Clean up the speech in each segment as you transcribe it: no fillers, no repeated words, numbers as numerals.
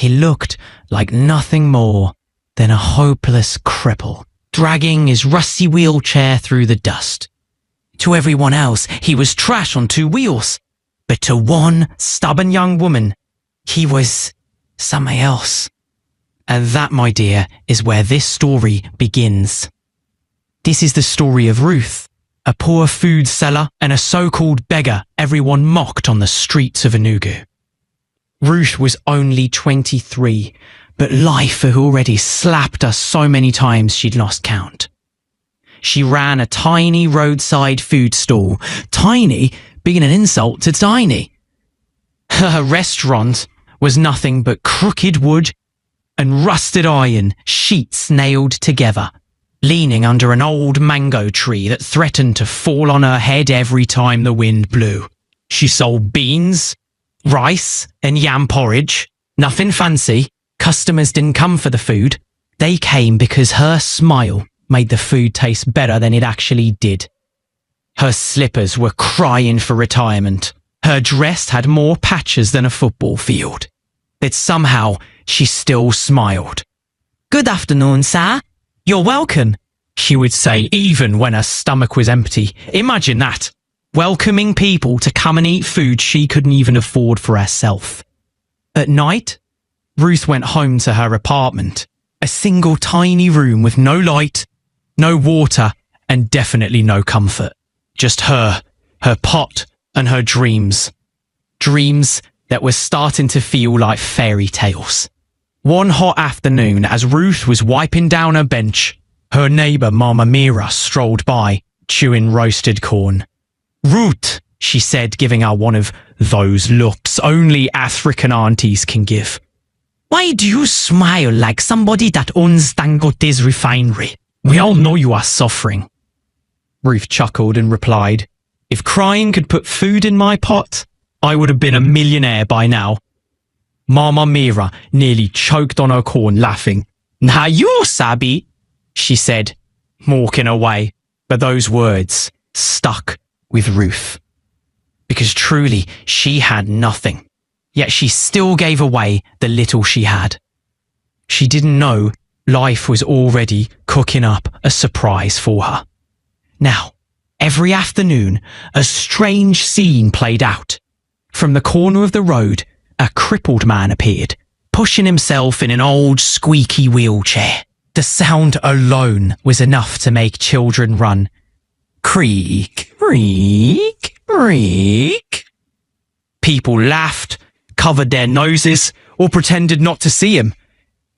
He looked like nothing more than a hopeless cripple, dragging his rusty wheelchair through the dust. To everyone else, he was trash on two wheels. But to one stubborn young woman, he was something else. And that, my dear, is where this story begins. This is the story of Ruth, a poor food seller and a so-called beggar everyone mocked on the streets of Enugu. Ruth was only 23, but life had already slapped her so many times she'd lost count. She ran a tiny roadside food stall, tiny being an insult to tiny. Her restaurant was nothing but crooked wood and rusted iron sheets nailed together, leaning under an old mango tree that threatened to fall on her head every time the wind blew. She sold beans, rice, and yam porridge. Nothing fancy. Customers didn't come for the food. They came because her smile made the food taste better than it actually did. Her slippers were crying for retirement. Her dress had more patches than a football field. But somehow she still smiled. "Good afternoon, sir. You're welcome," she would say even when her stomach was empty. Imagine that. Welcoming people to come and eat food she couldn't even afford for herself. At night, Ruth went home to her apartment. A single tiny room with no light, no water, and definitely no comfort. Just her pot, and her dreams. Dreams that were starting to feel like fairy tales. One hot afternoon, as Ruth was wiping down her bench, her neighbour Mama Mira strolled by, chewing roasted corn. "Ruth," she said, giving her one of those looks only African aunties can give. "Why do you smile like somebody that owns Dangote's refinery? We all know you are suffering." Ruth chuckled and replied, "If crying could put food in my pot, I would have been a millionaire by now." Mama Mira nearly choked on her corn, laughing. "Now you sabi," she said, walking away. But those words stuck with Ruth. Because truly, she had nothing. Yet she still gave away the little she had. She didn't know life was already cooking up a surprise for her. Now, every afternoon, a strange scene played out. From the corner of the road, a crippled man appeared, pushing himself in an old squeaky wheelchair. The sound alone was enough to make children run. Creak, creak, creak. People laughed, covered their noses, or pretended not to see him.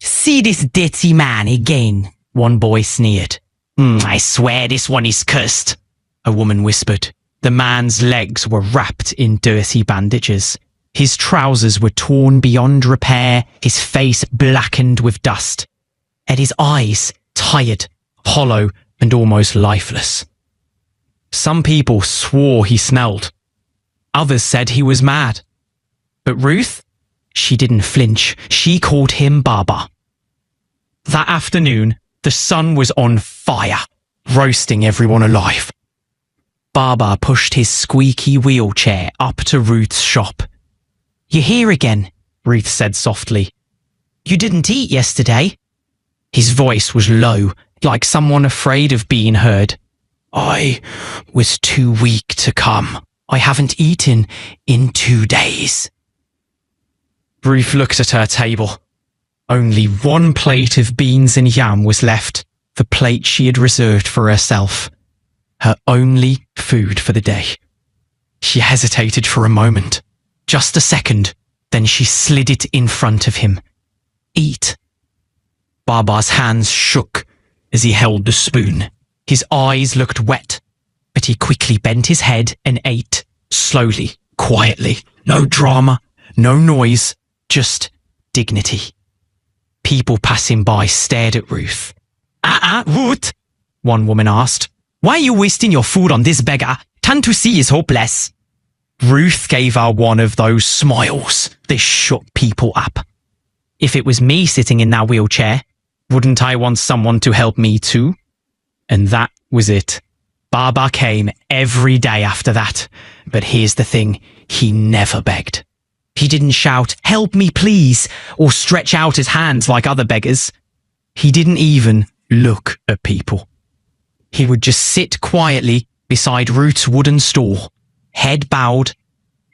"See this dirty man again," one boy sneered. "I swear this one is cursed," a woman whispered. The man's legs were wrapped in dirty bandages. His trousers were torn beyond repair, his face blackened with dust, and his eyes tired, hollow, and almost lifeless. Some people swore he smelled. Others said he was mad. But Ruth, she didn't flinch. She called him Baba. That afternoon, the sun was on fire, roasting everyone alive. Baba pushed his squeaky wheelchair up to Ruth's shop. "You're here again," Ruth said softly. "You didn't eat yesterday." His voice was low, like someone afraid of being heard. "I was too weak to come. I haven't eaten in 2 days." Ruth looked at her table. Only one plate of beans and yam was left, the plate she had reserved for herself. Her only food for the day. She hesitated for a moment, just a second, then she slid it in front of him. "Eat." Baba's hands shook as he held the spoon. His eyes looked wet, but he quickly bent his head and ate, slowly, quietly. No drama, no noise, just dignity. People passing by stared at Ruth. Ruth," one woman asked. "Why are you wasting your food on this beggar? Turn to see is hopeless." Ruth gave her one of those smiles that shook people up. If it was me sitting in that wheelchair, wouldn't I want someone to help me too? And that was it. Baba came every day after that. But here's the thing, he never begged. He didn't shout, "Help me, please," or stretch out his hands like other beggars. He didn't even look at people. He would just sit quietly beside Ruth's wooden stool, head bowed,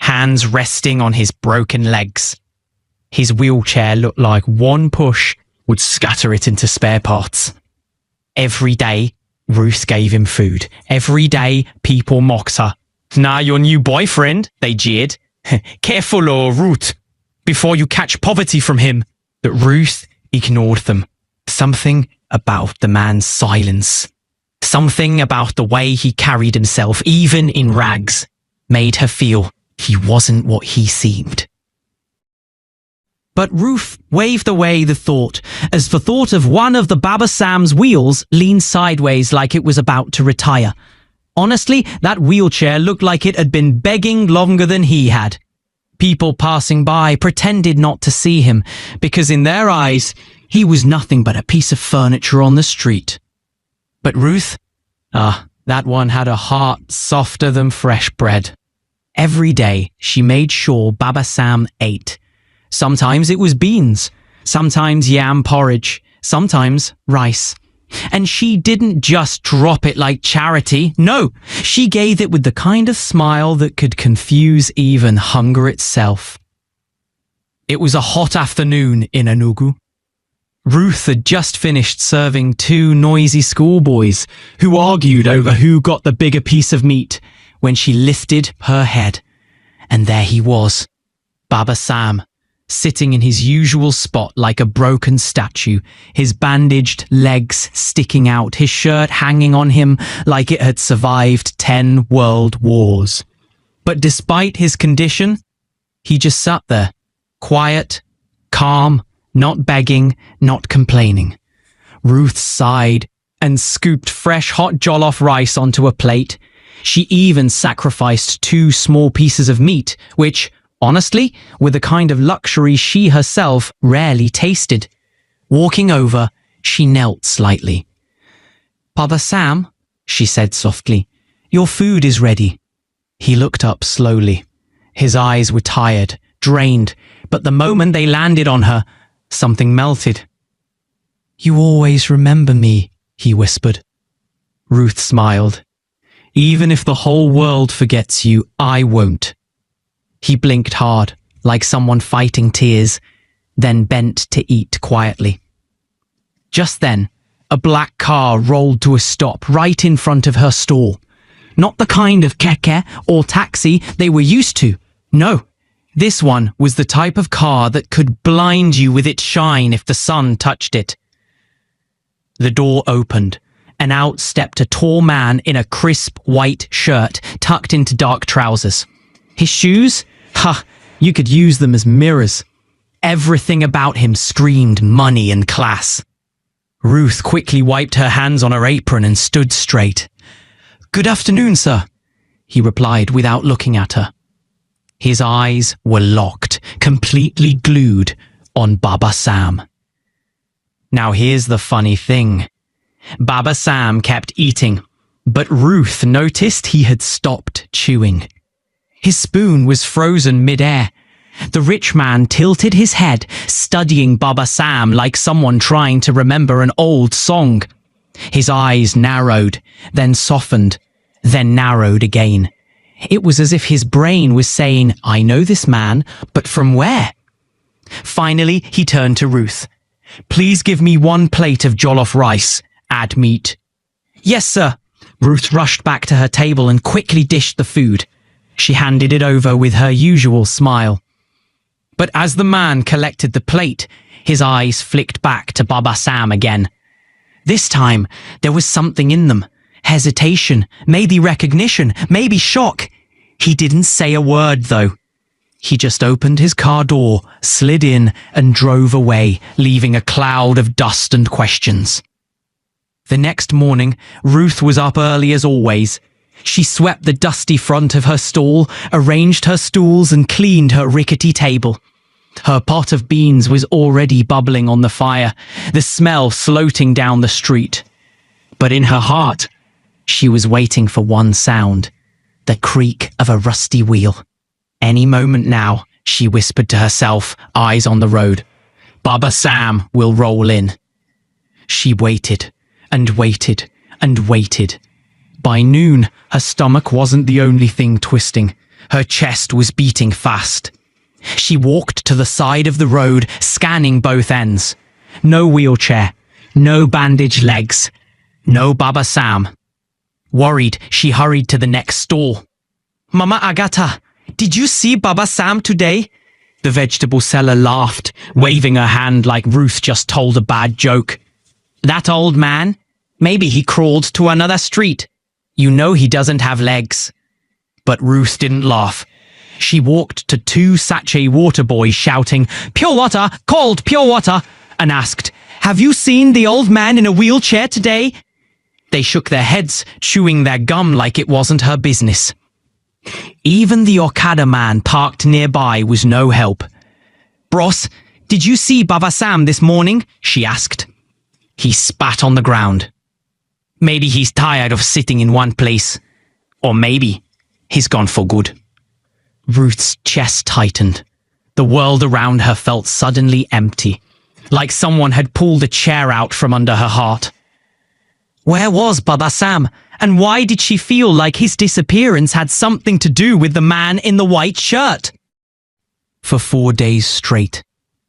hands resting on his broken legs. His wheelchair looked like one push would scatter it into spare parts. Every day, Ruth gave him food. Every day, people mocked her. "Nah, your new boyfriend," they jeered. "Careful, Ruth, before you catch poverty from him." But Ruth ignored them. Something about the man's silence, something about the way he carried himself, even in rags, made her feel he wasn't what he seemed. But Ruth waved away the thought, as the thought of one of the Baba Sam's wheels leaned sideways like it was about to retire. Honestly, that wheelchair looked like it had been begging longer than he had. People passing by pretended not to see him, because in their eyes, he was nothing but a piece of furniture on the street. But Ruth, that one had a heart softer than fresh bread. Every day, she made sure Baba Sam ate. Sometimes it was beans, sometimes yam porridge, sometimes rice. And she didn't just drop it like charity. No, she gave it with the kind of smile that could confuse even hunger itself. It was a hot afternoon in Enugu. Ruth had just finished serving 2 noisy schoolboys who argued over who got the bigger piece of meat when she lifted her head. And there he was, Baba Sam, sitting in his usual spot like a broken statue, his bandaged legs sticking out, his shirt hanging on him like it had survived 10 world wars. But despite his condition, he just sat there, quiet, calm, not begging, not complaining. Ruth sighed and scooped fresh hot jollof rice onto a plate. She even sacrificed 2 small pieces of meat, which, honestly, were the kind of luxury she herself rarely tasted. Walking over, she knelt slightly. "Baba Sam," she said softly, "your food is ready." He looked up slowly. His eyes were tired, drained, but the moment they landed on her, something melted. "You always remember me," he whispered. Ruth smiled. "Even if the whole world forgets you, I won't." He blinked hard, like someone fighting tears, then bent to eat quietly. Just then, a black car rolled to a stop right in front of her stall. Not the kind of keke or taxi they were used to. No, this one was the type of car that could blind you with its shine if the sun touched it. The door opened, and out stepped a tall man in a crisp white shirt tucked into dark trousers. His shoes? You could use them as mirrors. Everything about him screamed money and class. Ruth quickly wiped her hands on her apron and stood straight. "Good afternoon, sir," he replied without looking at her. His eyes were locked, completely glued on Baba Sam. Now here's the funny thing. Baba Sam kept eating, but Ruth noticed he had stopped chewing. His spoon was frozen mid-air. The rich man tilted his head, studying Baba Sam like someone trying to remember an old song. His eyes narrowed, then softened, then narrowed again. It was as if his brain was saying, "I know this man, but from where?" Finally, he turned to Ruth. "Please give me 1 plate of jollof rice. Add meat." "Yes, sir." Ruth rushed back to her table and quickly dished the food. She handed it over with her usual smile. But as the man collected the plate, his eyes flicked back to Baba Sam again. This time, there was something in them. Hesitation, maybe recognition, maybe shock. He didn't say a word, though. He just opened his car door, slid in, and drove away, leaving a cloud of dust and questions. The next morning, Ruth was up early as always. She swept the dusty front of her stall, arranged her stools, and cleaned her rickety table. Her pot of beans was already bubbling on the fire, the smell floating down the street. But in her heart, she was waiting for one sound, the creak of a rusty wheel. Any moment now, she whispered to herself, eyes on the road. Baba Sam will roll in. She waited and waited and waited. By noon, her stomach wasn't the only thing twisting. Her chest was beating fast. She walked to the side of the road, scanning both ends. No wheelchair, no bandaged legs, no Baba Sam. Worried, she hurried to the next stall. Mama Agata, did you see Baba Sam today? The vegetable seller laughed, waving her hand like Ruth just told a bad joke. That old man? Maybe he crawled to another street. You know he doesn't have legs. But Ruth didn't laugh. She walked to two sachet water boys shouting, "Pure water, cold pure water," and asked, "Have you seen the old man in a wheelchair today?" They shook their heads, chewing their gum like it wasn't her business. Even the Okada man parked nearby was no help. "Bros, did you see Baba Sam this morning?" she asked. He spat on the ground. Maybe he's tired of sitting in one place. Or maybe he's gone for good. Ruth's chest tightened. The world around her felt suddenly empty, like someone had pulled a chair out from under her heart. Where was Baba Sam, and why did she feel like his disappearance had something to do with the man in the white shirt? For 4 days straight,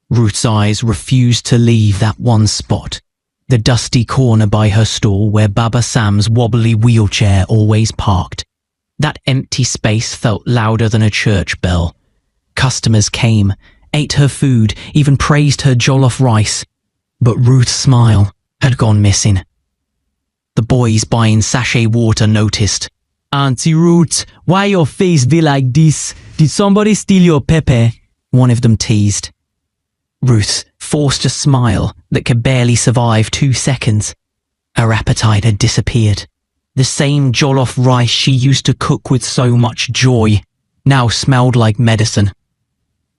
Ruth's eyes refused to leave that one spot, the dusty corner by her stall where Baba Sam's wobbly wheelchair always parked. That empty space felt louder than a church bell. Customers came, ate her food, even praised her jollof rice. But Ruth's smile had gone missing. The boys buying sachet water noticed. "Auntie Ruth, why your face be like this? Did somebody steal your pepper?" one of them teased. Ruth forced a smile that could barely survive 2 seconds. Her appetite had disappeared. The same jollof rice she used to cook with so much joy now smelled like medicine.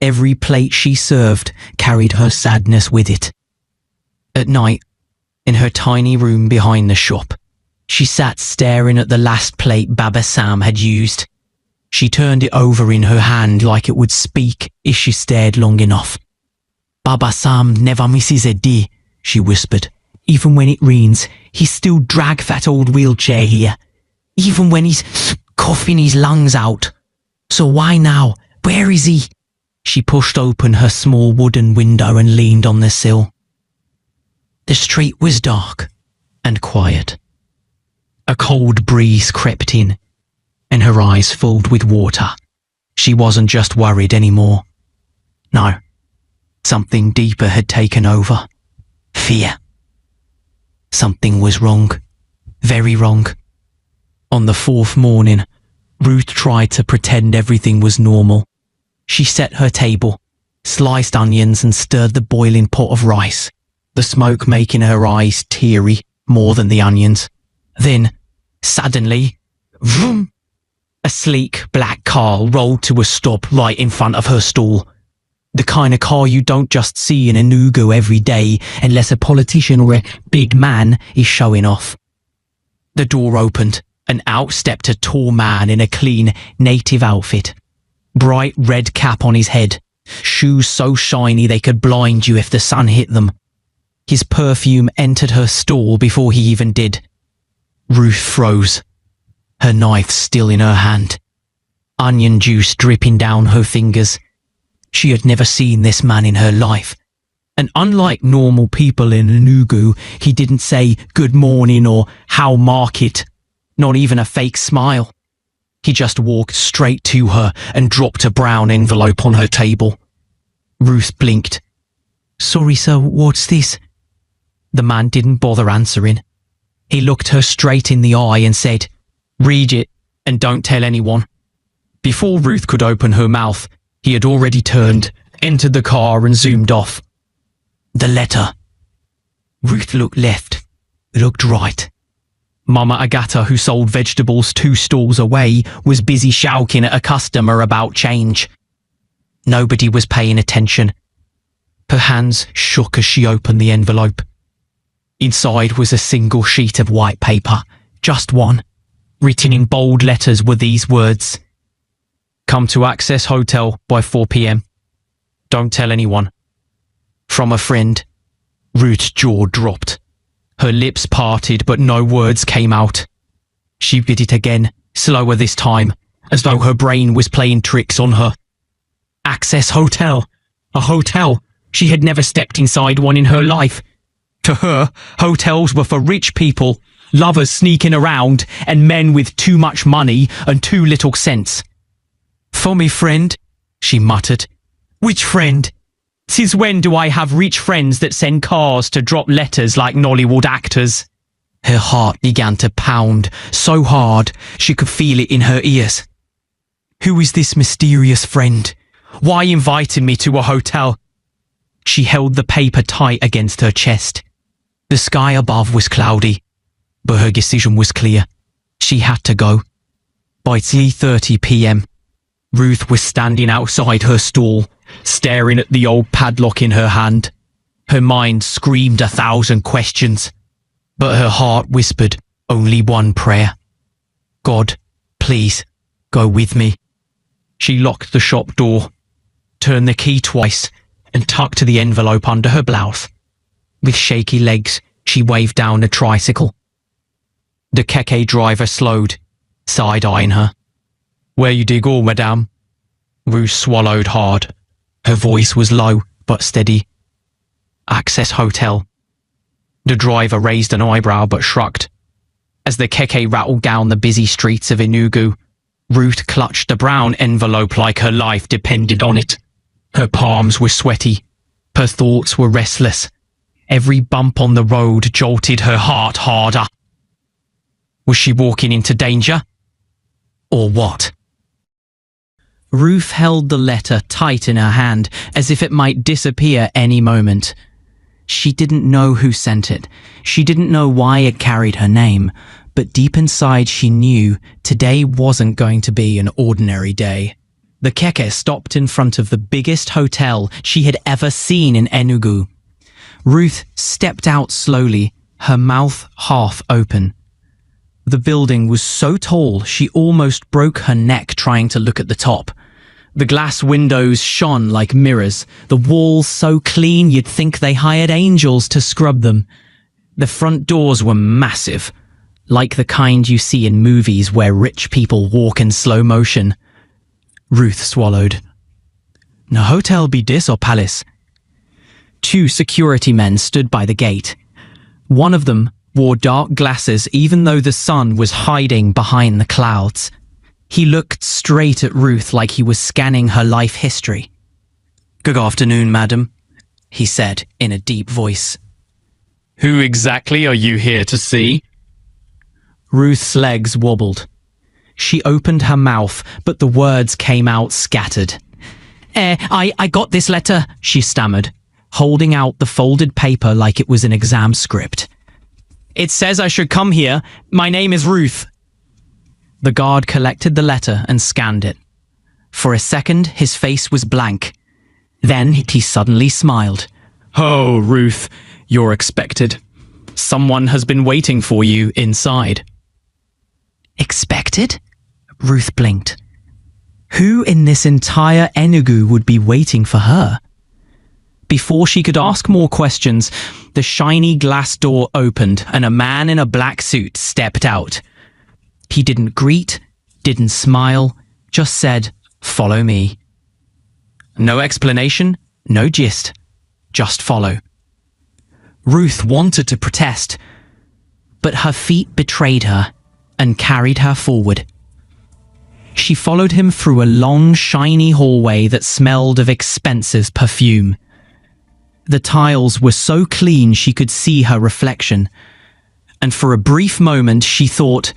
Every plate she served carried her sadness with it. At night, in her tiny room behind the shop, she sat staring at the last plate Baba Sam had used. She turned it over in her hand like it would speak if she stared long enough. "Baba Sam never misses a day," she whispered. "Even when it rains, he still drags that old wheelchair here. Even when he's coughing his lungs out. So why now? Where is he?" She pushed open her small wooden window and leaned on the sill. The street was dark and quiet. A cold breeze crept in, and her eyes filled with water. She wasn't just worried anymore. No, something deeper had taken over. Fear. Something was wrong. Very wrong. On the 4th morning, Ruth tried to pretend everything was normal. She set her table, sliced onions and stirred the boiling pot of rice, the smoke making her eyes teary more than the onions. Then, suddenly, vroom! A sleek black car rolled to a stop right in front of her stall. The kind of car you don't just see in Enugu every day unless a politician or a big man is showing off. The door opened and out stepped a tall man in a clean native outfit. Bright red cap on his head, shoes so shiny they could blind you if the sun hit them. His perfume entered her stall before he even did. Ruth froze, her knife still in her hand, onion juice dripping down her fingers. She had never seen this man in her life, and unlike normal people in Enugu, he didn't say good morning or how market, not even a fake smile. He just walked straight to her and dropped a brown envelope on her table. Ruth blinked. "Sorry, sir, what's this?" The man didn't bother answering. He looked her straight in the eye and said, "Read it and don't tell anyone." Before Ruth could open her mouth, he had already turned, entered the car and zoomed off. The letter. Ruth looked left, looked right. Mama Agata, who sold vegetables 2 stalls away, was busy shouting at a customer about change. Nobody was paying attention. Her hands shook as she opened the envelope. Inside was a single sheet of white paper, just one. Written in bold letters were these words: "Come to Access Hotel by 4 p.m. Don't tell anyone. From a friend. Ruth's jaw dropped. Her lips parted, but no words came out. She did it again, slower this time, as though her brain was playing tricks on her. Access Hotel. A hotel. She had never stepped inside one in her life. To her, hotels were for rich people, lovers sneaking around, and men with too much money and too little sense. For me friend, she muttered. Which friend? Since when do I have rich friends that send cars to drop letters like Nollywood actors? Her heart began to pound so hard she could feel it in her ears. Who is this mysterious friend? Why invited me to a hotel? She held the paper tight against her chest. The sky above was cloudy, but her decision was clear. She had to go. By 3:30 p.m., Ruth was standing outside her stall, staring at the old padlock in her hand. Her mind screamed 1,000 questions, but her heart whispered only one prayer. God, please, go with me. She locked the shop door, turned the key twice, and tucked the envelope under her blouse. With shaky legs, she waved down the tricycle. The keke driver slowed, side-eyeing her. Where you dig all, madame? Ruth swallowed hard. Her voice was low, but steady. Access Hotel. The driver raised an eyebrow but shrugged. As the keke rattled down the busy streets of Enugu, Ruth clutched the brown envelope like her life depended on it. Her palms were sweaty. Her thoughts were restless. Every bump on the road jolted her heart harder. Was she walking into danger? Or what? Ruth held the letter tight in her hand, as if it might disappear any moment. She didn't know who sent it. She didn't know why it carried her name. But deep inside she knew today wasn't going to be an ordinary day. The keke stopped in front of the biggest hotel she had ever seen in Enugu. Ruth stepped out slowly, her mouth half open. The building was so tall she almost broke her neck trying to look at the top. The glass windows shone like mirrors, the walls so clean you'd think they hired angels to scrub them. The front doors were massive, like the kind you see in movies where rich people walk in slow motion. Ruth swallowed. No hotel be this or palace? 2 security men stood by the gate. One of them wore dark glasses even though the sun was hiding behind the clouds. He looked straight at Ruth like he was scanning her life history. Good afternoon, madam, he said in a deep voice. Who exactly are you here to see? Ruth's legs wobbled. She opened her mouth, but the words came out scattered. I got this letter, she stammered, holding out the folded paper like it was an exam script. It says I should come here. My name is Ruth. The guard collected the letter and scanned it. For a second, his face was blank. Then he suddenly smiled. Oh, Ruth, you're expected. Someone has been waiting for you inside. Expected? Ruth blinked. Who in this entire Enugu would be waiting for her? Before she could ask more questions, the shiny glass door opened and a man in a black suit stepped out. He didn't greet, didn't smile, just said, "Follow me." No explanation, no gist, just follow. Ruth wanted to protest, but her feet betrayed her and carried her forward. She followed him through a long, shiny hallway that smelled of expensive perfume. The tiles were so clean she could see her reflection, and for a brief moment she thought,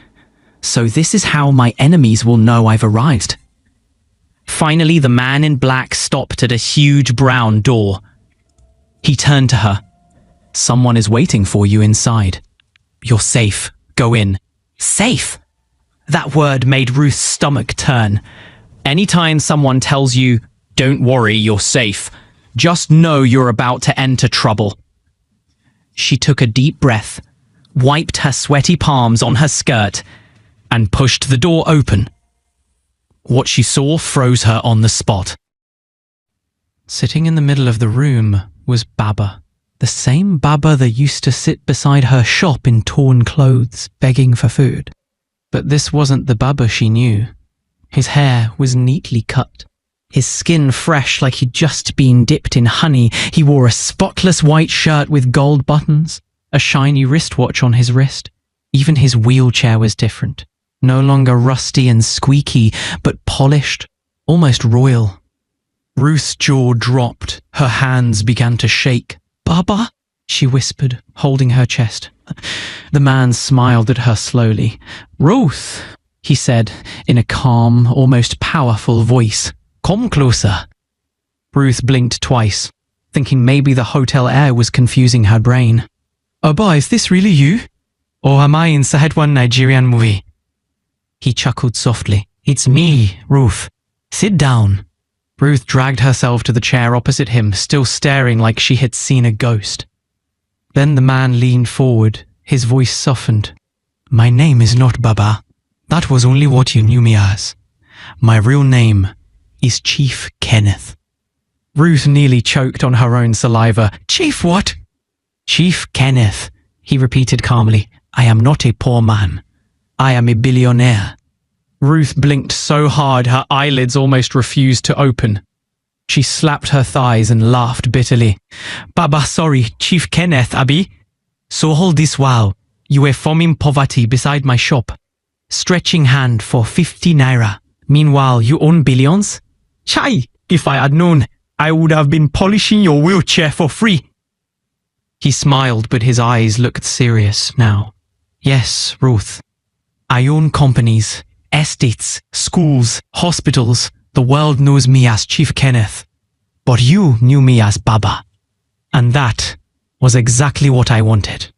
so this is how my enemies will know I've arrived. Finally, the man in black stopped at a huge brown door. He turned to her. Someone is waiting for you inside. You're safe. Go in. Safe? That word made Ruth's stomach turn. Anytime someone tells you, don't worry, you're safe, just know you're about to enter trouble. She took a deep breath, wiped her sweaty palms on her skirt, and pushed the door open. What she saw froze her on the spot. Sitting in the middle of the room was Baba, the same Baba that used to sit beside her shop in torn clothes, begging for food. But this wasn't the Baba she knew. His hair was neatly cut, his skin fresh like he'd just been dipped in honey. He wore a spotless white shirt with gold buttons, a shiny wristwatch on his wrist. Even his wheelchair was different, no longer rusty and squeaky, but polished, almost royal. Ruth's jaw dropped, her hands began to shake. "Baba?" she whispered, holding her chest. The man smiled at her slowly. "Ruth," he said, in a calm, almost powerful voice. "Come closer." Ruth blinked twice, thinking maybe the hotel air was confusing her brain. "Abba, is this really you? Or am I inside one Nigerian movie?" He chuckled softly. "It's me, Ruth. Sit down." Ruth dragged herself to the chair opposite him, still staring like she had seen a ghost. Then the man leaned forward, his voice softened. "My name is not Baba. That was only what you knew me as. My real name is Chief Kenneth." Ruth nearly choked on her own saliva. "Chief what?" "Chief Kenneth," he repeated calmly. "I am not a poor man. I am a billionaire." Ruth blinked so hard her eyelids almost refused to open. She slapped her thighs and laughed bitterly. "Baba, sorry, Chief Kenneth, Abi. So all this while, you were forming poverty beside my shop, stretching hand for 50 naira. Meanwhile, you own billions? Chai, if I had known, I would have been polishing your wheelchair for free." He smiled, but his eyes looked serious now. "Yes, Ruth. I own companies, estates, schools, hospitals. The world knows me as Chief Kenneth. But you knew me as Baba. And that was exactly what I wanted."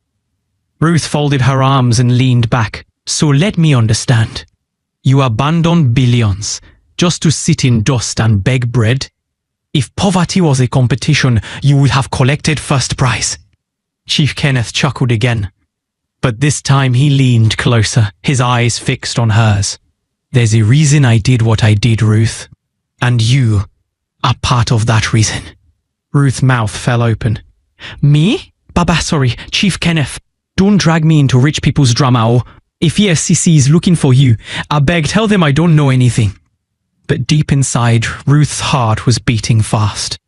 Ruth folded her arms and leaned back. "So let me understand. You abandoned billions just to sit in dust and beg bread? If poverty was a competition, you would have collected first prize." Chief Kenneth chuckled again. But this time he leaned closer, his eyes fixed on hers. "There's a reason I did what I did, Ruth. And you are part of that reason." Ruth's mouth fell open. "Me? Baba, sorry, Chief Kenneth. Don't drag me into rich people's drama, or if EFCC is looking for you, I beg, tell them I don't know anything." But deep inside, Ruth's heart was beating fast.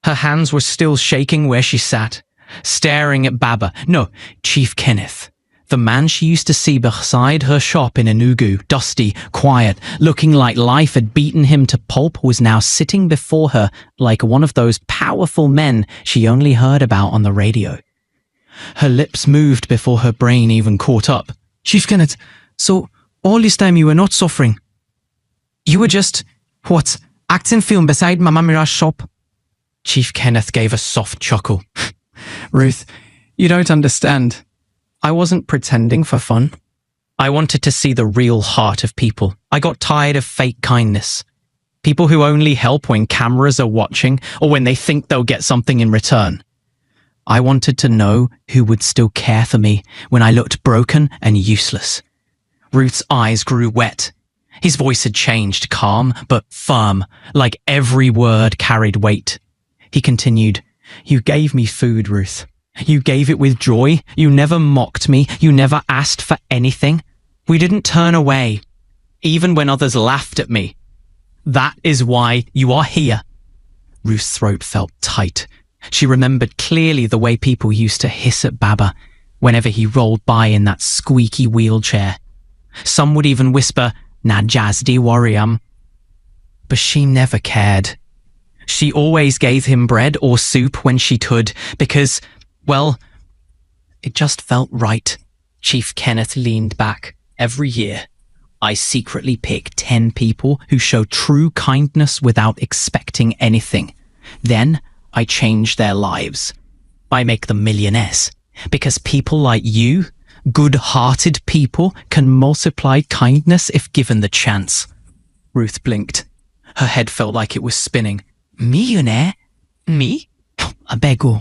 Her hands were still shaking where she sat, staring at Baba. No, Chief Kenneth. The man she used to see beside her shop in Enugu, dusty, quiet, looking like life had beaten him to pulp, was now sitting before her like one of those powerful men she only heard about on the radio. Her lips moved before her brain even caught up. "Chief Kenneth, so all this time you were not suffering? You were just, what, acting film beside Mama Mira's shop?" Chief Kenneth gave a soft chuckle. "Ruth, you don't understand. I wasn't pretending for fun. I wanted to see the real heart of people. I got tired of fake kindness. People who only help when cameras are watching or when they think they'll get something in return. I wanted to know who would still care for me when I looked broken and useless." Ruth's eyes grew wet. His voice had changed, calm but firm, like every word carried weight. He continued, "You gave me food, Ruth. You gave it with joy. You never mocked me. You never asked for anything. We didn't turn away, even when others laughed at me. That is why you are here." Ruth's throat felt tight. She remembered clearly the way people used to hiss at Baba whenever he rolled by in that squeaky wheelchair. Some would even whisper, "Na jazdi warriam." But she never cared. She always gave him bread or soup when she could, because, well, it just felt right. Chief Kenneth leaned back. "Every year, I secretly pick 10 people who show true kindness without expecting anything. Then I change their lives. I make them millionaires. Because people like you, good-hearted people, can multiply kindness if given the chance." Ruth blinked. Her head felt like it was spinning. "Millionaire? Me? A beggar.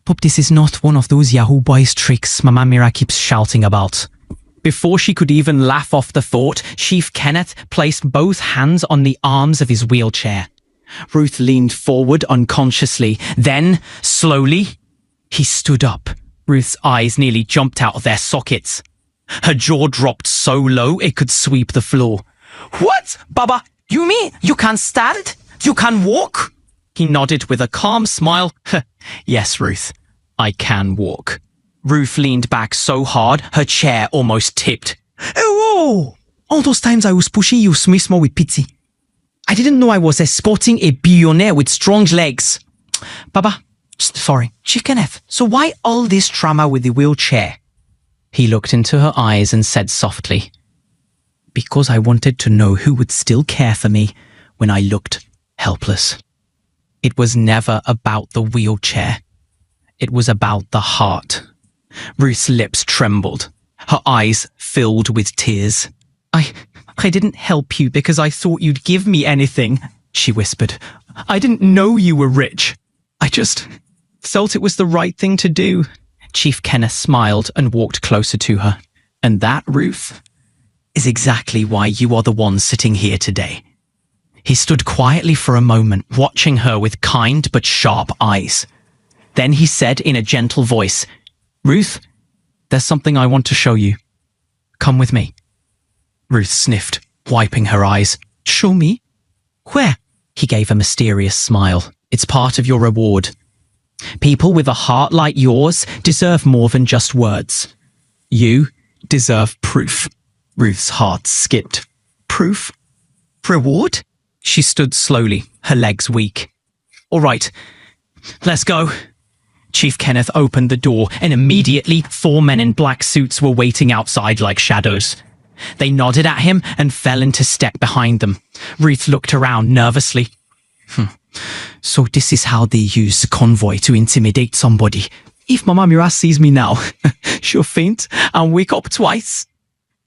Hope this is not one of those Yahoo Boys tricks Mama Mira keeps shouting about." Before she could even laugh off the thought, Chief Kenneth placed both hands on the arms of his wheelchair. Ruth leaned forward unconsciously. Then, slowly, he stood up. Ruth's eyes nearly jumped out of their sockets. Her jaw dropped so low it could sweep the floor. "What, Baba? You mean you can stand? You can walk?" He nodded with a calm smile. "Yes, Ruth, I can walk." Ruth leaned back so hard her chair almost tipped. "Oh, all those times I was pushing you mismo with pity. I didn't know I was escorting a billionaire with strong legs." "Baba, sorry, Chief Kenneth, so why all this drama with the wheelchair?" He looked into her eyes and said softly, "Because I wanted to know who would still care for me when I looked helpless. It was never about the wheelchair. It was about the heart." Ruth's lips trembled. Her eyes filled with tears. I didn't help you because I thought you'd give me anything," she whispered. "I didn't know you were rich. I just felt it was the right thing to do." Chief Kenneth smiled and walked closer to her. "And that, Ruth, is exactly why you are the one sitting here today." He stood quietly for a moment, watching her with kind but sharp eyes. Then he said in a gentle voice, "Ruth, there's something I want to show you. Come with me." Ruth sniffed, wiping her eyes. "Show me? Where?" He gave a mysterious smile. "It's part of your reward. People with a heart like yours deserve more than just words. You deserve proof." Ruth's heart skipped. "Proof? Reward?" She stood slowly, her legs weak. "All right, let's go." Chief Kenneth opened the door, and immediately 4 men in black suits were waiting outside like shadows. They nodded at him and fell into step behind them. Ruth looked around nervously. So this is how they use convoy to intimidate somebody. If Mama Mira sees me now, she'll faint and wake up twice.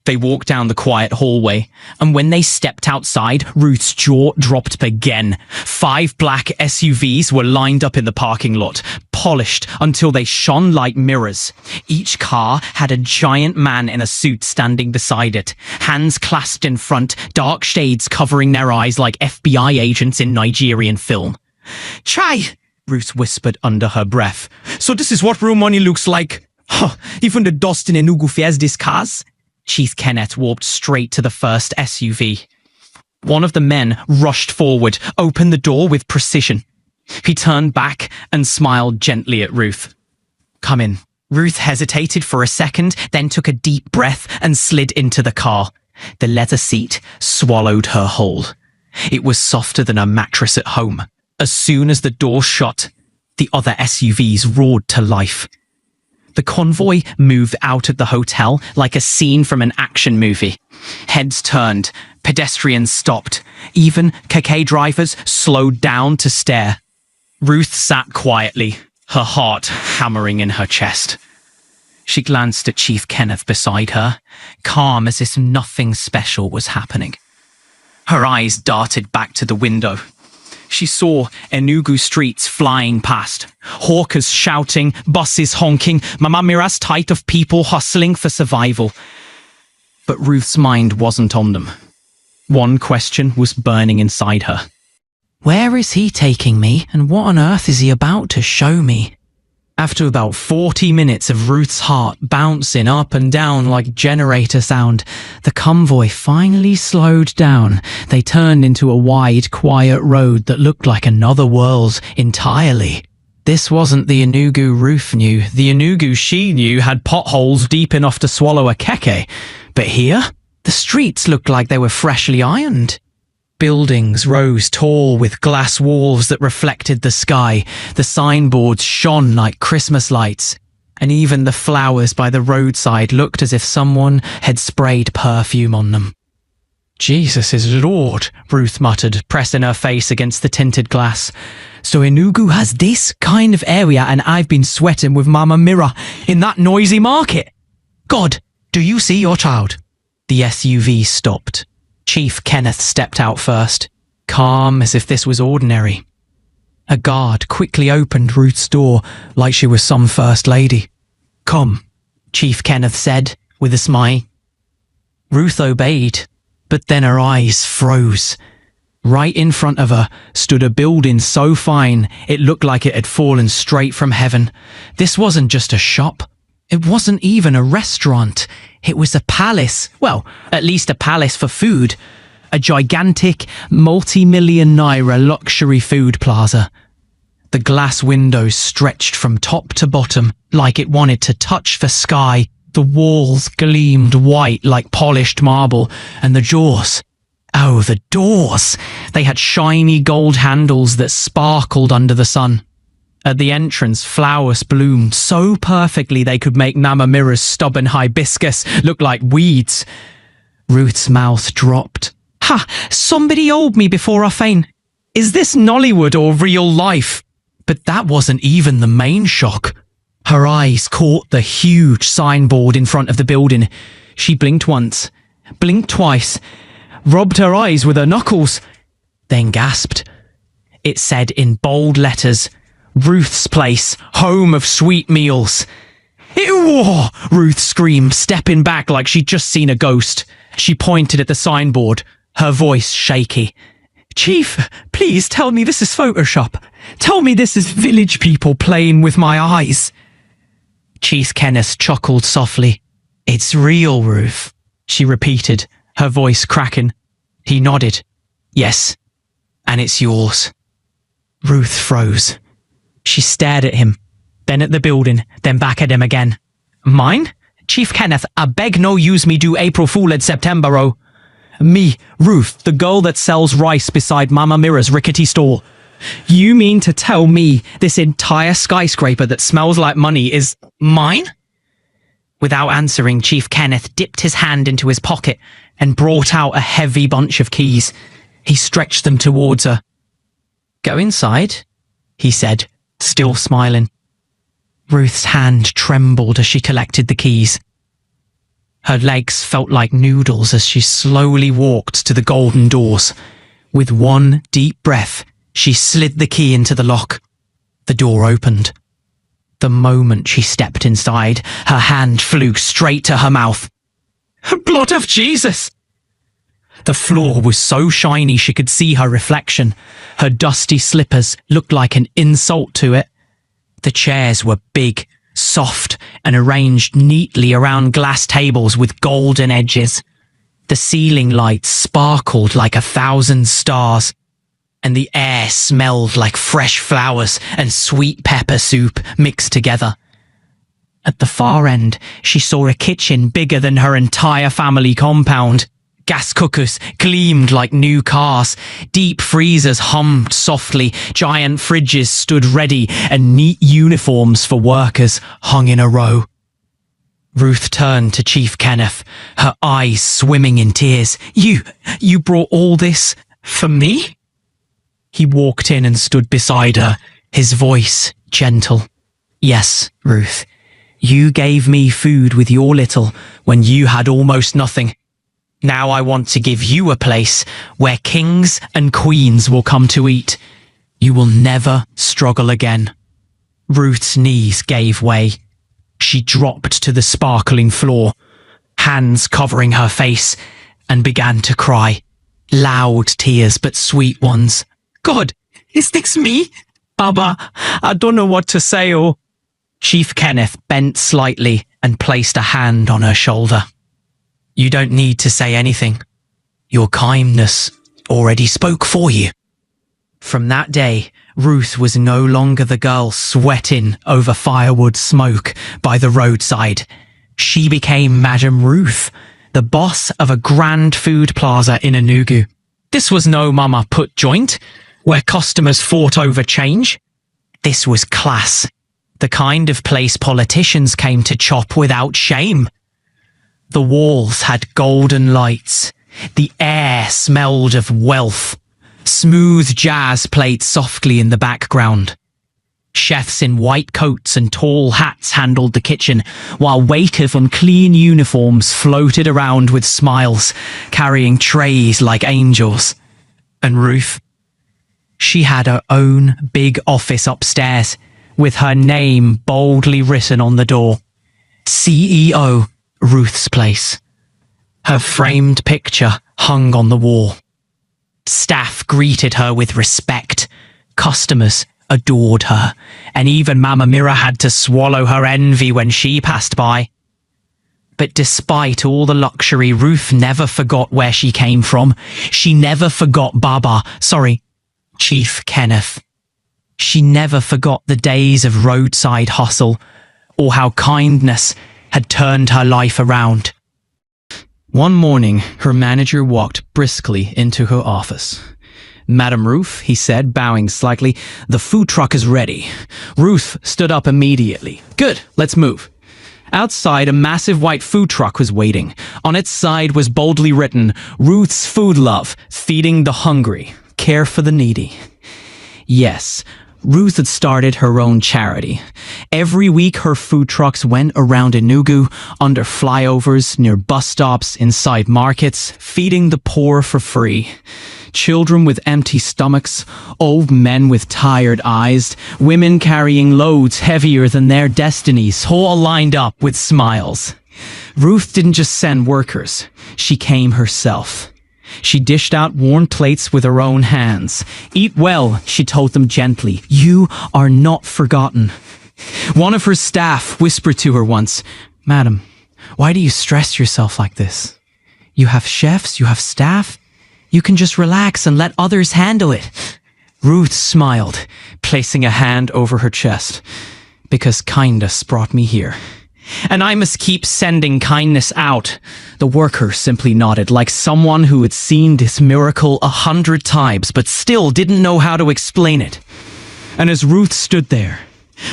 They walked down the quiet hallway, and when they stepped outside, Ruth's jaw dropped again. 5 black SUVs were lined up in the parking lot, polished until they shone like mirrors. Each car had a giant man in a suit standing beside it, hands clasped in front, dark shades covering their eyes like FBI agents in Nigerian film. "Chai," Ruth whispered under her breath. "So this is what real money looks like. Even the dust in Enugu fears these cars." Chief Kenneth walked straight to the first SUV. One of the men rushed forward, opened the door with precision. He turned back and smiled gently at Ruth. "Come in." Ruth hesitated for a second, then took a deep breath and slid into the car. The leather seat swallowed her whole. It was softer than a mattress at home. As soon as the door shut, the other SUVs roared to life. The convoy moved out of the hotel like a scene from an action movie. Heads turned, pedestrians stopped. Even KK drivers slowed down to stare. Ruth sat quietly, her heart hammering in her chest. She glanced at Chief Kenneth beside her, calm as if nothing special was happening. Her eyes darted back to the window. She saw Enugu streets flying past, hawkers shouting, buses honking, Mama Mira's tide of people hustling for survival. But Ruth's mind wasn't on them. One question was burning inside her. Where is he taking me, and what on earth is he about to show me? After about 40 minutes of Ruth's heart bouncing up and down like generator sound, the convoy finally slowed down. They turned into a wide, quiet road that looked like another world entirely. This wasn't the Enugu Ruth knew. The Enugu she knew had potholes deep enough to swallow a keke. But here, the streets looked like they were freshly ironed. Buildings rose tall with glass walls that reflected the sky. The signboards shone like Christmas lights, and even the flowers by the roadside looked as if someone had sprayed perfume on them. Jesus is Lord, Ruth muttered, pressing her face against the tinted glass. So Enugu has this kind of area, and I've been sweating with Mama Mira in that noisy market. God, do you see your child? The SUV stopped. Chief Kenneth stepped out first, calm as if this was ordinary. A guard quickly opened Ruth's door like she was some first lady. Come, Chief Kenneth said with a smile. Ruth obeyed, but then her eyes froze. Right in front of her stood a building so fine it looked like it had fallen straight from heaven. This wasn't just a shop. It wasn't even a restaurant. It was a palace. Well, at least a palace for food. A gigantic, multi-million naira luxury food plaza. The glass windows stretched from top to bottom like it wanted to touch the sky. The walls gleamed white like polished marble, and the doors. Oh, the doors! They had shiny gold handles that sparkled under the sun. At the entrance, flowers bloomed so perfectly they could make Mama Mira's stubborn hibiscus look like weeds. Ruth's mouth dropped. Ha! Somebody owed me before I faint. Is this Nollywood or real life? But that wasn't even the main shock. Her eyes caught the huge signboard in front of the building. She blinked once, blinked twice, rubbed her eyes with her knuckles, then gasped. It said in bold letters, Ruth's Place, home of sweet meals. Ew! Ruth screamed, stepping back like she'd just seen a ghost. She pointed at the signboard, her voice shaky. Chief, please tell me this is Photoshop. Tell me this is village people playing with my eyes. Chief Kenneth chuckled softly. It's real, Ruth, she repeated, her voice cracking. He nodded. Yes, and it's yours. Ruth froze. She stared at him, then at the building, then back at him again. Mine? Chief Kenneth, I beg no use me do April Fool at September, oh. Me, Ruth, the girl that sells rice beside Mama Mira's rickety stall. You mean to tell me this entire skyscraper that smells like money is mine? Without answering, Chief Kenneth dipped his hand into his pocket and brought out a heavy bunch of keys. He stretched them towards her. Go inside, he said, still smiling. Ruth's hand trembled as she collected the keys. Her legs felt like noodles as she slowly walked to the golden doors. With one deep breath, she slid the key into the lock. The door opened. The moment she stepped inside, her hand flew straight to her mouth. Blood of Jesus! The floor was so shiny she could see her reflection. Her dusty slippers looked like an insult to it. The chairs were big, soft, and arranged neatly around glass tables with golden edges. The ceiling lights sparkled like 1,000 stars, and the air smelled like fresh flowers and sweet pepper soup mixed together. At the far end, she saw a kitchen bigger than her entire family compound. Gas cookers gleamed like new cars. Deep freezers hummed softly. Giant fridges stood ready, and neat uniforms for workers hung in a row. Ruth turned to Chief Kenneth, her eyes swimming in tears. You brought all this for me? He walked in and stood beside her, his voice gentle. Yes, Ruth. You gave me food with your little when you had almost nothing. Now I want to give you a place where kings and queens will come to eat. You will never struggle again. Ruth's knees gave way. She dropped to the sparkling floor, hands covering her face, and began to cry. Loud tears, but sweet ones. God, is this me? Baba, I don't know what to say, oh. Chief Kenneth bent slightly and placed a hand on her shoulder. You don't need to say anything. Your kindness already spoke for you. From that day, Ruth was no longer the girl sweating over firewood smoke by the roadside. She became Madame Ruth, the boss of a grand food plaza in Enugu. This was no mama put joint, where customers fought over change. This was class, the kind of place politicians came to chop without shame. The walls had golden lights. The air smelled of wealth. Smooth jazz played softly in the background. Chefs in white coats and tall hats handled the kitchen, while waiters in clean uniforms floated around with smiles, carrying trays like angels. And Ruth? She had her own big office upstairs, with her name boldly written on the door. CEO, Ruth's Place. Her framed picture hung on the wall. Staff greeted her with respect. Customers adored her, and even Mama Mira had to swallow her envy when she passed by. But despite all the luxury, Ruth never forgot where she came from. She never forgot Chief Kenneth. She never forgot the days of roadside hustle, or how kindness had turned her life around. One morning, her manager walked briskly into her office. "Madam Ruth," he said, bowing slightly, "the food truck is ready." Ruth stood up immediately. "Good, let's move." Outside, a massive white food truck was waiting. On its side was boldly written, "Ruth's Food Love, feeding the hungry, care for the needy." Yes, Ruth had started her own charity. Every week her food trucks went around Enugu, under flyovers, near bus stops, inside markets, feeding the poor for free. Children with empty stomachs, old men with tired eyes, women carrying loads heavier than their destinies, all lined up with smiles. Ruth didn't just send workers, she came herself. She dished out warm plates with her own hands. "Eat well," she told them gently. "You are not forgotten." One of her staff whispered to her once, "Madam, why do you stress yourself like this? You have chefs, you have staff. You can just relax and let others handle it." Ruth smiled, placing a hand over her chest. "Because kindness brought me here. And I must keep sending kindness out." The worker simply nodded, like someone who had seen this miracle 100 times, but still didn't know how to explain it. And as Ruth stood there,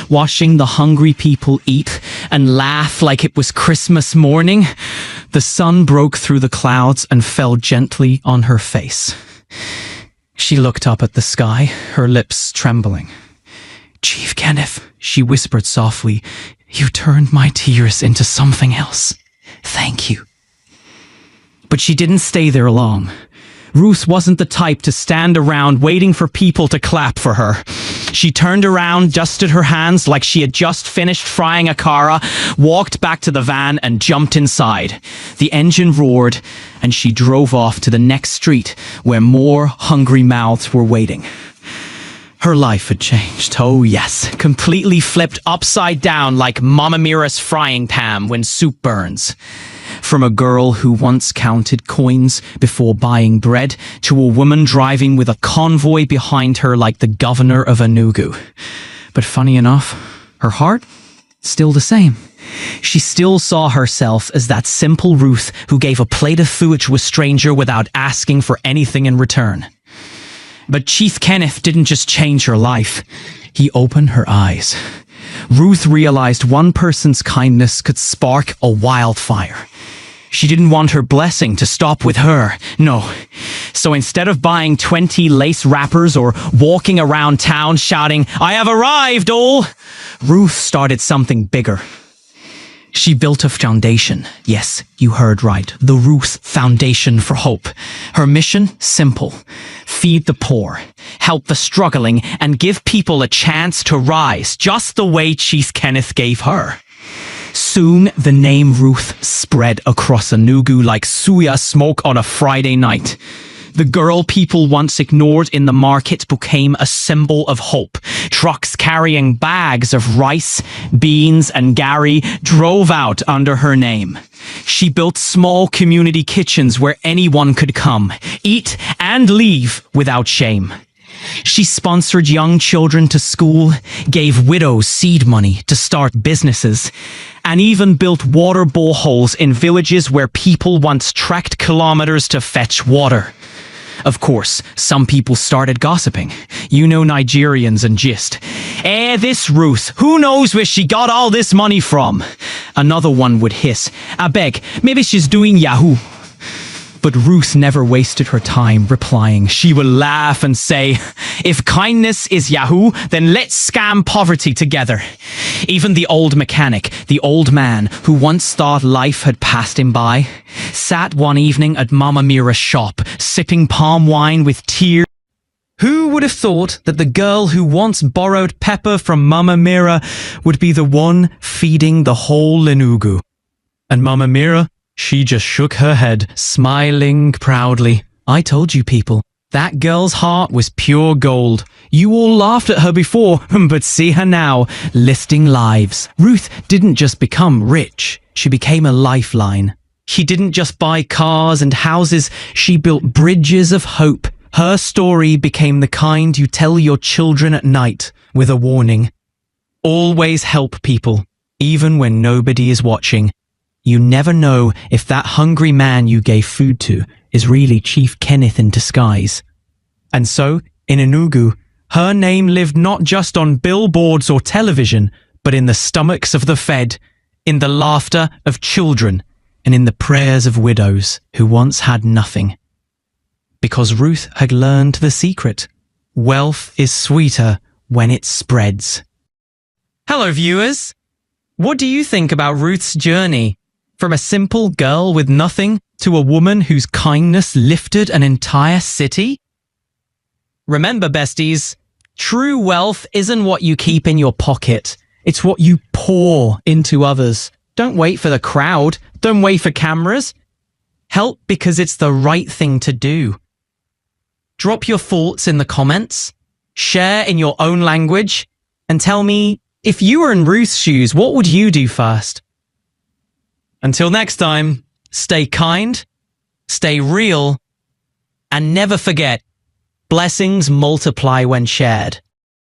watching the hungry people eat and laugh like it was Christmas morning, the sun broke through the clouds and fell gently on her face. She looked up at the sky, her lips trembling. "Chief Kenneth," she whispered softly, "you turned my tears into something else. Thank you." But she didn't stay there long. Ruth wasn't the type to stand around waiting for people to clap for her. She turned around, dusted her hands like she had just finished frying a cara, walked back to the van and jumped inside. The engine roared, and she drove off to the next street where more hungry mouths were waiting. Her life had changed, oh yes, completely flipped upside down like Mama Mira's frying pan when soup burns. From a girl who once counted coins before buying bread to a woman driving with a convoy behind her like the governor of Enugu. But funny enough, her heart, still the same. She still saw herself as that simple Ruth who gave a plate of food to a stranger without asking for anything in return. But Chief Kenneth didn't just change her life, he opened her eyes. Ruth realized one person's kindness could spark a wildfire. She didn't want her blessing to stop with her, no. So instead of buying 20 lace wrappers or walking around town shouting, "I have arrived, all!" Ruth started something bigger. She built a foundation. Yes, you heard right. The Ruth Foundation for Hope. Her mission? Simple. Feed the poor, help the struggling, and give people a chance to rise, just the way Chief Kenneth gave her. Soon, the name Ruth spread across Enugu like suya smoke on a Friday night. The girl people once ignored in the market became a symbol of hope. Trucks carrying bags of rice, beans, and gari drove out under her name. She built small community kitchens where anyone could come, eat, and leave without shame. She sponsored young children to school, gave widows seed money to start businesses, and even built water boreholes in villages where people once trekked kilometers to fetch water. Of course, some people started gossiping. You know Nigerians and gist. This Ruth, who knows where she got all this money from? Another one would hiss, "I beg, maybe she's doing Yahoo." But Ruth never wasted her time replying. She would laugh and say, "If kindness is Yahoo, then let's scam poverty together." Even the old mechanic, the old man who once thought life had passed him by, sat one evening at Mama Mira's shop, sipping palm wine with tears. Who would have thought that the girl who once borrowed pepper from Mama Mira would be the one feeding the whole Enugu? And Mama Mira? She just shook her head, smiling proudly. "I told you people, That girl's heart was pure gold. You all laughed at her before, but see her now, listing lives. Ruth didn't just become rich, she became a lifeline. She didn't just buy cars and houses, she built bridges of hope. Her story became the kind you tell your children at night, with a warning. Always help people, even when nobody is watching. You never know if that hungry man you gave food to is really Chief Kenneth in disguise. And so, in Enugu, her name lived not just on billboards or television, but in the stomachs of the fed, in the laughter of children, and in the prayers of widows who once had nothing. Because Ruth had learned the secret. Wealth is sweeter when it spreads. Hello, viewers. What do you think about Ruth's journey? From a simple girl with nothing to a woman whose kindness lifted an entire city? Remember, besties, true wealth isn't what you keep in your pocket. It's what you pour into others. Don't wait for the crowd. Don't wait for cameras. Help because it's the right thing to do. Drop your thoughts in the comments. Share in your own language. And tell me, if you were in Ruth's shoes, what would you do first? Until next time, stay kind, stay real, and never forget, blessings multiply when shared.